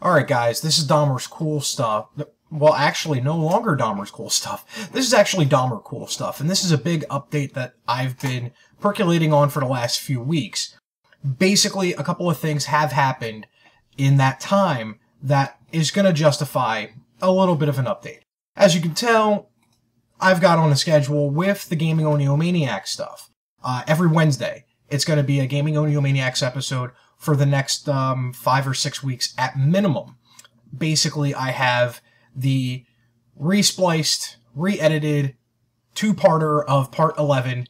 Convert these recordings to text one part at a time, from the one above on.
Alright guys, this is Dahmer's Cool Stuff. Well, actually, no longer Dahmer's Cool Stuff. This is actually Dahmer Cool Stuff, and this is a big update that I've been percolating on for the last few weeks. Basically, a couple of things have happened in that time that is going to justify a little bit of an update. As you can tell, I've got on a schedule with the Gaming Oniomaniacs stuff. Every Wednesday, it's going to be a Gaming Oniomaniacs episode for the next 5 or 6 weeks at minimum. Basically, I have the respliced, re-edited two-parter of part 11.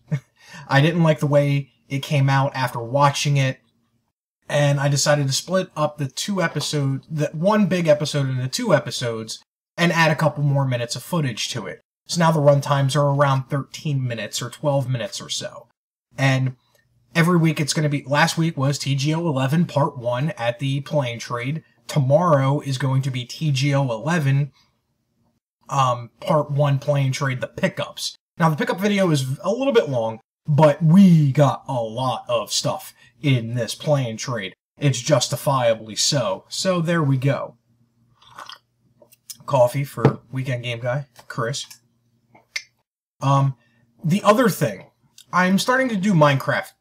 I didn't like the way it came out after watching it, and I decided to split up the one big episode into 2 episodes and add a couple more minutes of footage to it. So now the runtimes are around 13 minutes or 12 minutes or so. And every week it's going to be, last week was TGO 11 Part 1 at the Plane Trade. Tomorrow is going to be TGO 11 Part 1 Plane Trade, the pickups. Now the pickup video is a little bit long, but we got a lot of stuff in this plane trade. It's justifiably so. So there we go. Coffee for Weekend Game Guy, Chris. The other thing, I'm starting to do Minecraft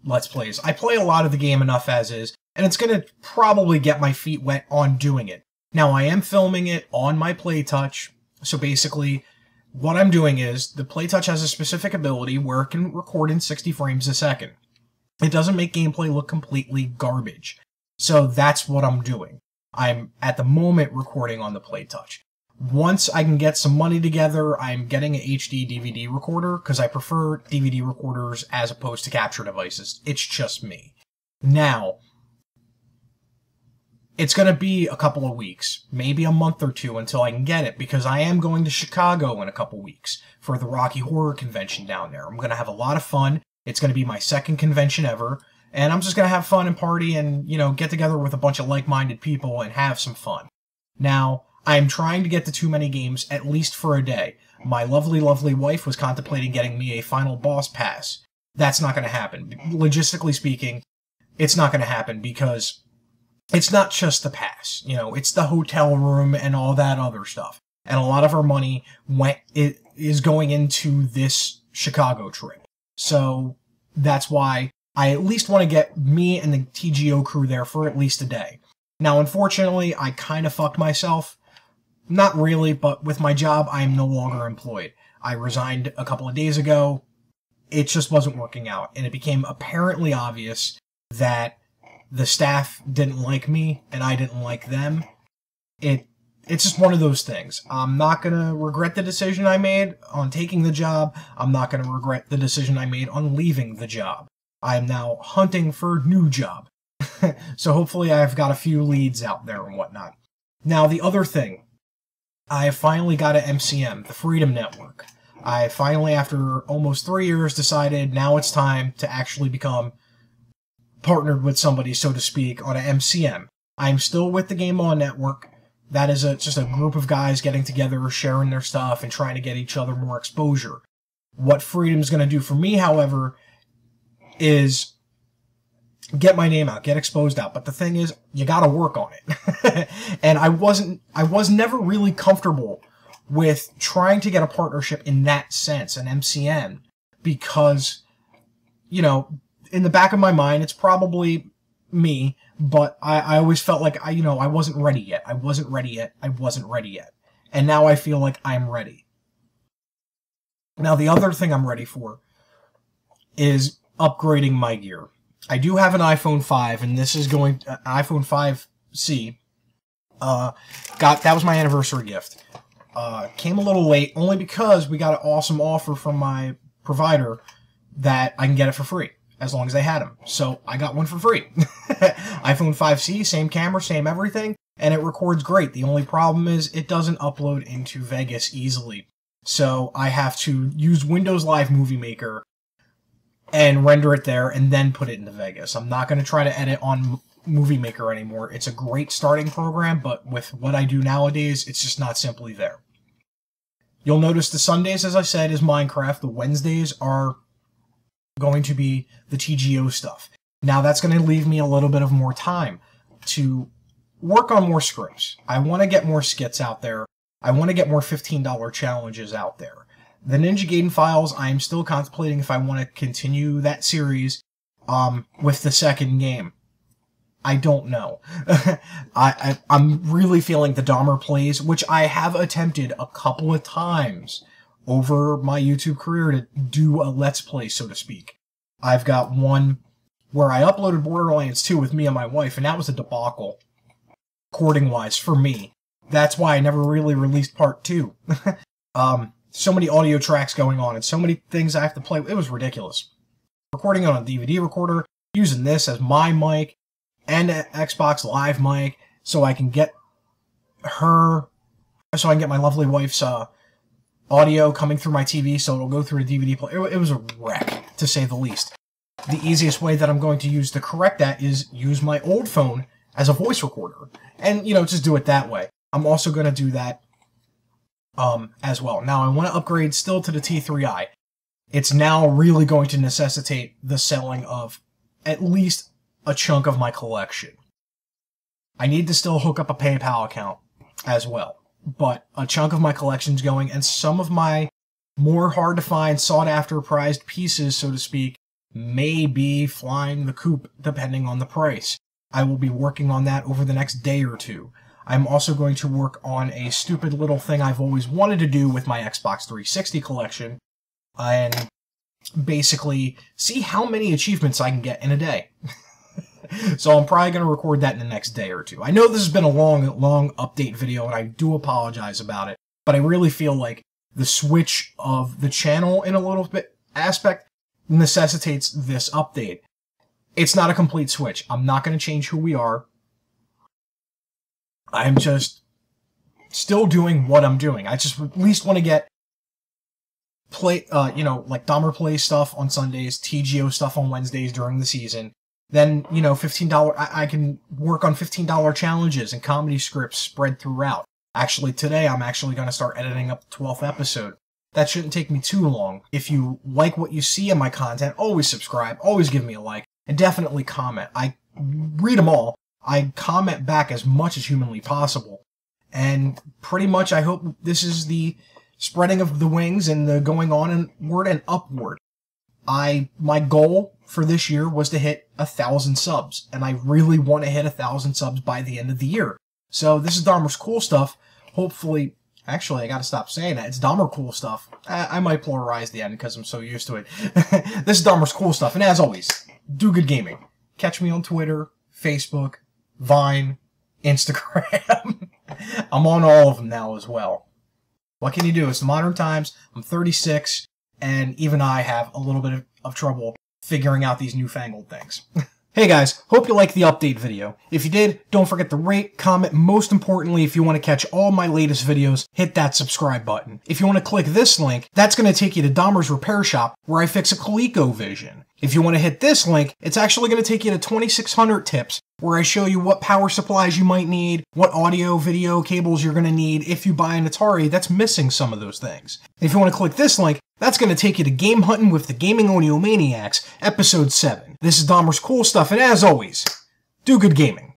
Let's Plays. I play a lot of the game enough as is, and it's going to probably get my feet wet on doing it. Now, I am filming it on my PlayTouch, so basically, what I'm doing is, the PlayTouch has a specific ability where it can record in 60 frames a second. It doesn't make gameplay look completely garbage. So that's what I'm doing. I'm, at the moment, recording on the PlayTouch. Once I can get some money together, I'm getting an HD DVD recorder, because I prefer DVD recorders as opposed to capture devices. It's just me. Now, it's going to be a couple of weeks, maybe a month or two until I can get it, because I am going to Chicago in a couple weeks for the Rocky Horror Convention down there. I'm going to have a lot of fun. It's going to be my second convention ever, and I'm just going to have fun and party and, you know, get together with a bunch of like-minded people and have some fun. Now, I'm trying to get to too many games at least for a day. My lovely, lovely wife was contemplating getting me a Final Boss Pass. That's not going to happen. Logistically speaking, it's not going to happen because it's not just the pass. You know, it's the hotel room and all that other stuff. And a lot of our money is going into this Chicago trip. So that's why I at least want to get me and the TGO crew there for at least a day. Now, unfortunately, I kind of fucked myself. Not really, but with my job, I am no longer employed. I resigned a couple of days ago. It just wasn't working out, and it became apparently obvious that the staff didn't like me, and I didn't like them. It's just one of those things. I'm not going to regret the decision I made on taking the job. I'm not going to regret the decision I made on leaving the job. I am now hunting for a new job. So hopefully I've got a few leads out there and whatnot. Now, the other thing. I finally got an MCM, the Freedom Network. I finally, after almost 3 years, decided now it's time to actually become partnered with somebody, so to speak, on an MCM. I'm still with the Game On Network. That is just a group of guys getting together, sharing their stuff, and trying to get each other more exposure. What Freedom's going to do for me, however, is get my name out, get exposed out. But the thing is, you gotta work on it. And I was never really comfortable with trying to get a partnership in that sense, an MCN, because, you know, in the back of my mind, it's probably me, but I always felt like, I wasn't ready yet. I wasn't ready yet. And now I feel like I'm ready. Now, the other thing I'm ready for is upgrading my gear. I do have an iPhone 5, and this is going iPhone 5C. That was my anniversary gift. Came a little late, only because we got an awesome offer from my provider that I can get it for free, as long as they had them. So I got one for free. iPhone 5C, same camera, same everything, and it records great. The only problem is it doesn't upload into Vegas easily. So I have to use Windows Live Movie Maker and render it there, and then put it into Vegas. I'm not going to try to edit on Movie Maker anymore. It's a great starting program, but with what I do nowadays, it's just not simply there. You'll notice the Sundays, as I said, is Minecraft. The Wednesdays are going to be the TGO stuff. Now, that's going to leave me a little bit of more time to work on more scripts. I want to get more skits out there. I want to get more $15 challenges out there. The Ninja Gaiden Files, I'm still contemplating if I want to continue that series with the second game. I don't know. I'm really feeling the Dahmer plays, which I have attempted a couple of times over my YouTube career to do a Let's Play, so to speak. I've got one where I uploaded Borderlands 2 with me and my wife, and that was a debacle, recording-wise, for me. That's why I never really released part 2. So many audio tracks going on, and so many things I have to play. It was ridiculous. Recording on a DVD recorder, using this as my mic, and an Xbox Live mic, so I can get my lovely wife's audio coming through my TV, so it'll go through a DVD player. It was a wreck, to say the least. The easiest way that I'm going to use to correct that is use my old phone as a voice recorder, and, just do it that way. I'm also going to do that as well. Now, I want to upgrade still to the T3i. It's now really going to necessitate the selling of at least a chunk of my collection. I need to still hook up a PayPal account as well, but a chunk of my collection's going, and some of my more hard-to-find, sought-after, prized pieces, so to speak, may be flying the coop depending on the price. I will be working on that over the next day or two. I'm also going to work on a stupid little thing I've always wanted to do with my Xbox 360 collection, and basically see how many achievements I can get in a day. So I'm probably going to record that in the next day or two. I know this has been a long update video, and I do apologize about it, but I really feel like the switch of the channel in a little bit aspect necessitates this update. It's not a complete switch. I'm not going to change who we are. I'm just still doing what I'm doing. I just at least want to get like Dahmer Play stuff on Sundays, TGO stuff on Wednesdays during the season. Then, $15, I can work on $15 challenges and comedy scripts spread throughout. Actually, today I'm actually going to start editing up the 12th episode. That shouldn't take me too long. If you like what you see in my content, always subscribe, always give me a like, and definitely comment. I read them all. I comment back as much as humanly possible. And pretty much I hope this is the spreading of the wings and the going onward and upward. My goal for this year was to hit 1,000 subs, and I really want to hit 1,000 subs by the end of the year. So this is Dahmer's Cool Stuff. Hopefully, actually, I gotta stop saying that. It's Dommercoolstuff. I might pluralize the end because I'm so used to it. This is Dahmer's Cool Stuff, and as always, do good gaming. Catch me on Twitter, Facebook, Vine, Instagram. I'm on all of them now as well. What can you do? It's the modern times. I'm 36, and even I have a little bit of trouble figuring out these newfangled things. Hey guys, hope you liked the update video. If you did, don't forget to rate, comment, most importantly, if you want to catch all my latest videos, hit that subscribe button. If you want to click this link, that's going to take you to Dahmer's Repair Shop, where I fix a ColecoVision. If you want to hit this link, it's actually going to take you to 2600 Tips, where I show you what power supplies you might need, what audio, video, cables you're going to need if you buy an Atari that's missing some of those things. If you want to click this link, that's going to take you to Game Hunting with the Gaming Audio Maniacs, Episode 7. This is Dahmer's Cool Stuff, and as always, do good gaming.